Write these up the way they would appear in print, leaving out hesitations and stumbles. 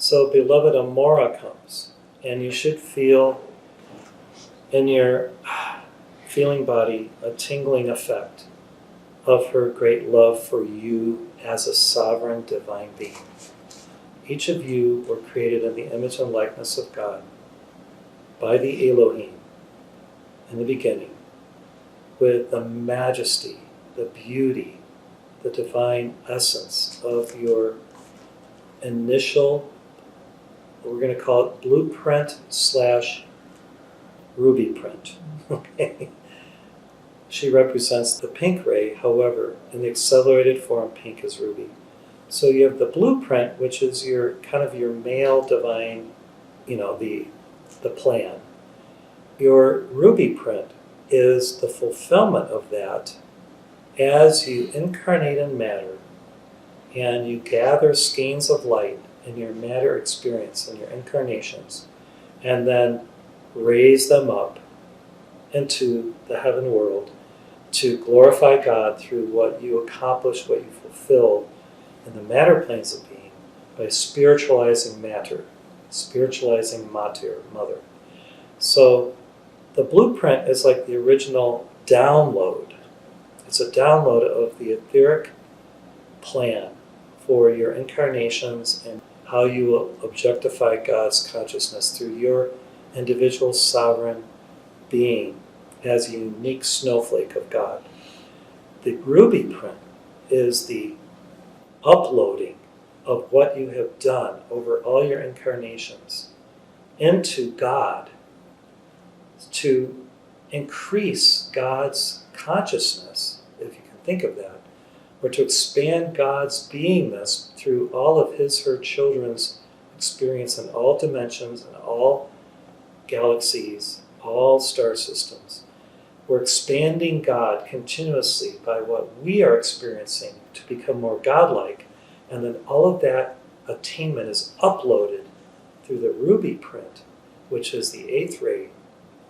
So beloved Amora comes, and you should feel in your feeling body a tingling effect of her great love for you as a sovereign divine being. Each of you were created in the image and likeness of God by the Elohim in the beginning, with the majesty, the beauty, the divine essence of your initial, we're going to call it blueprint / ruby print. Okay. She represents the pink ray, however, in the accelerated form, pink is ruby. So you have the blueprint, which is your kind of your male divine, the plan. Your ruby print is the fulfillment of that as you incarnate in matter and you gather skeins of light in your matter experience and your incarnations, and then raise them up into the heaven world to glorify God through what you accomplish, what you fulfill in the matter planes of being by spiritualizing matter, spiritualizing mater, mother. So the blueprint is like the original download. It's a download of the etheric plan for your incarnations and how you will objectify God's consciousness through your individual sovereign being as a unique snowflake of God. The ruby print is the uploading of what you have done over all your incarnations into God to increase God's consciousness, if you can think of that, or to expand God's beingness through all of his, her children's experience in all dimensions and all galaxies, all star systems. We're expanding God continuously by what we are experiencing to become more godlike, and then all of that attainment is uploaded through the ruby print, which is the 8th ray,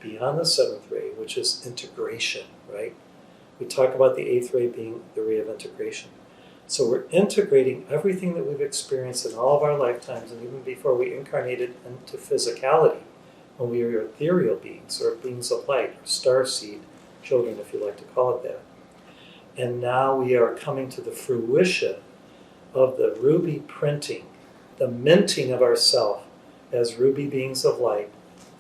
beyond the 7th ray, which is integration, right? We talk about the 8th ray being the ray of integration. So we're integrating everything that we've experienced in all of our lifetimes, and even before we incarnated into physicality, when we were ethereal beings, or beings of light, or starseed children, if you like to call it that. And now we are coming to the fruition of the ruby printing, the minting of ourself as ruby beings of light,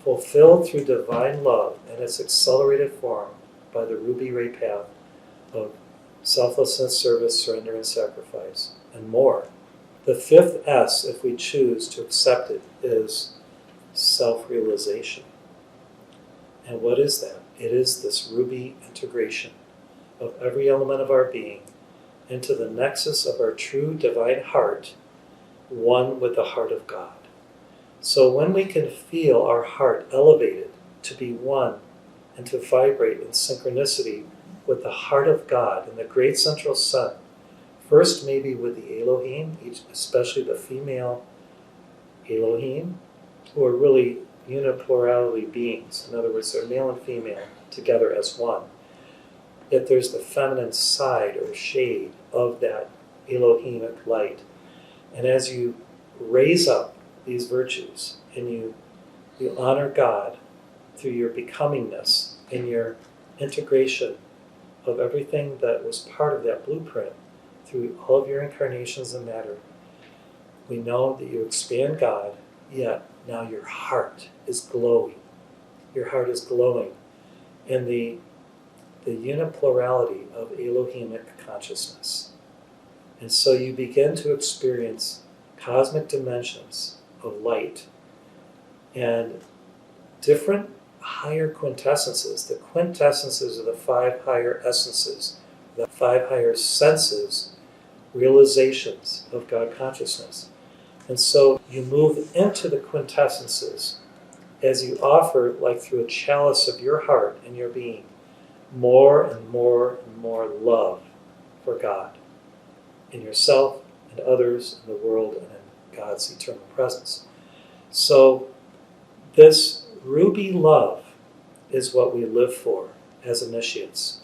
fulfilled through divine love in its accelerated form by the ruby ray path of selflessness, service, surrender, and sacrifice, and more. The 5th S, if we choose to accept it, is self-realization. And what is that? It is this ruby integration of every element of our being into the nexus of our true divine heart, one with the heart of God. So when we can feel our heart elevated to be one and to vibrate in synchronicity with the heart of God and the great central sun, first maybe with the Elohim, especially the female Elohim, who are really uniplurality beings. In other words, they're male and female together as one. Yet there's the feminine side or shade of that Elohimic light. And as you raise up these virtues and you honor God through your becomingness and your integration of everything that was part of that blueprint through all of your incarnations in matter, we know that you expand God, yet now your heart is glowing. Your heart is glowing in the uniplurality of Elohimic consciousness. And so you begin to experience cosmic dimensions of light and different higher quintessences. The quintessences are the 5 higher essences, the 5 higher senses, realizations of God consciousness. And so you move into the quintessences as you offer, like through a chalice of your heart and your being, more and more and more love for God in yourself and others in the world and in God's eternal presence. So this ruby love is what we live for as initiates.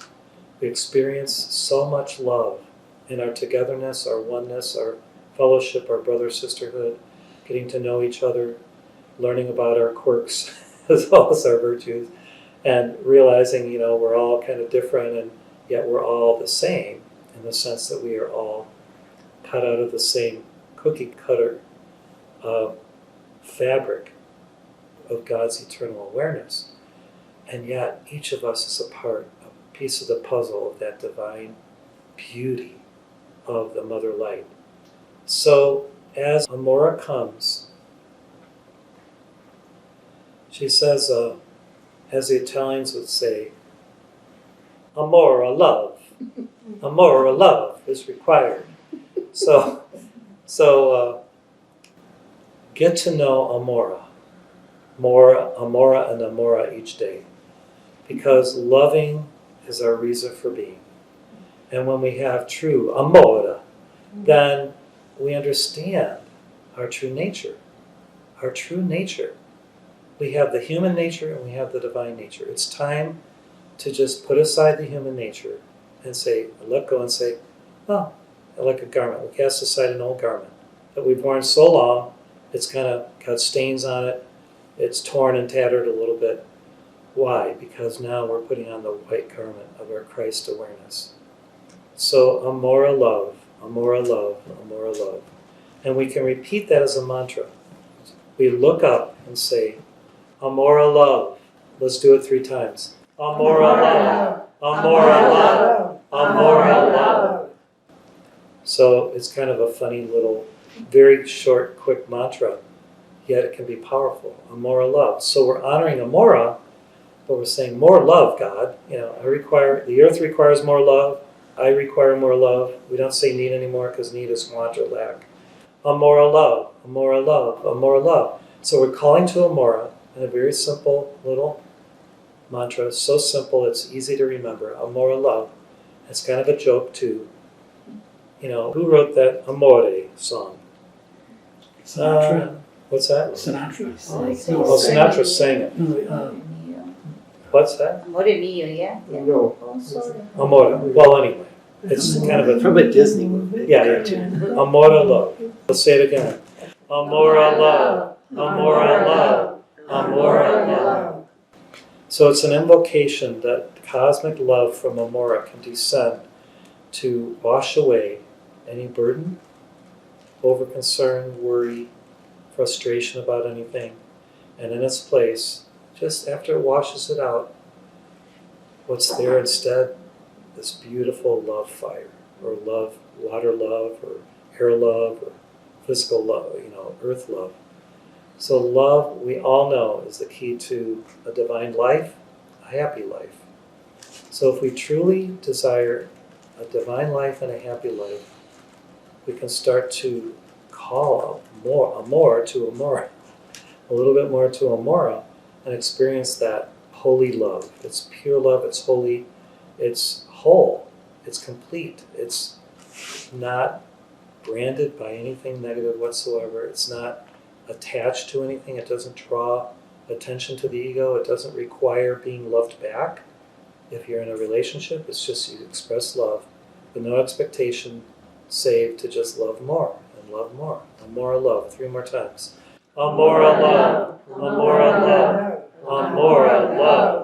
We experience so much love in our togetherness, our oneness, our fellowship, our brother-sisterhood, getting to know each other, learning about our quirks as well as our virtues, and realizing, we're all kind of different, and yet we're all the same in the sense that we are all cut out of the same cookie cutter fabric of God's eternal awareness. And yet each of us is a piece of the puzzle of that divine beauty of the Mother Light. So as Amora comes, she says, as the Italians would say, Amora, love. Amora, love is required. So get to know Amora. Amora and Amora each day. Because loving is our reason for being. And when we have true Amora, then we understand our true nature. Our true nature. We have the human nature and we have the divine nature. It's time to just put aside the human nature and say, let go and say, oh, like a garment. We cast aside an old garment that we've worn so long, it's kind of got stains on it. It's torn and tattered a little bit. Why? Because now we're putting on the white garment of our Christ awareness. So Amora love, Amora love, Amora love. And we can repeat that as a mantra. We look up and say, Amora love. Let's do it 3 times. Amora love, Amora love, Amora love. So it's kind of a funny little, very short, quick mantra, yet it can be powerful. Amora love. So we're honoring Amora, but we're saying, more love, God. The earth requires more love. I require more love. We don't say need anymore because need is want or lack. Amora love, Amora love, Amora love. So we're calling to Amora in a very simple little mantra, so simple it's easy to remember. Amora love. It's kind of a joke too. Who wrote that Amore song? Sinatra. What's that? Sinatra. Oh, Sinatra sang it. What's that? Amore mio, yeah? No. Amora. Well, anyway, it's kind of a... From a Disney movie. Yeah. Amora love. Let's say it again. Amora love. Amora love. Amora love. So it's an invocation that cosmic love from Amora can descend to wash away any burden, over-concern, worry, frustration about anything. And in its place, just after it washes it out, what's there instead? This beautiful love fire, or love, water love, or air love, or physical love, earth love. So love, we all know, is the key to a divine life, a happy life. So if we truly desire a divine life and a happy life, we can start to call more to Amora, a little bit more to Amora, and experience that holy love. It's pure love, it's holy, it's whole, it's complete, it's not branded by anything negative whatsoever, it's not attached to anything, it doesn't draw attention to the ego, it doesn't require being loved back. If you're in a relationship, it's just you express love, with no expectation, save to just love more and love more. Amora love, 3 more times. Amora love, Amora love, Amora love.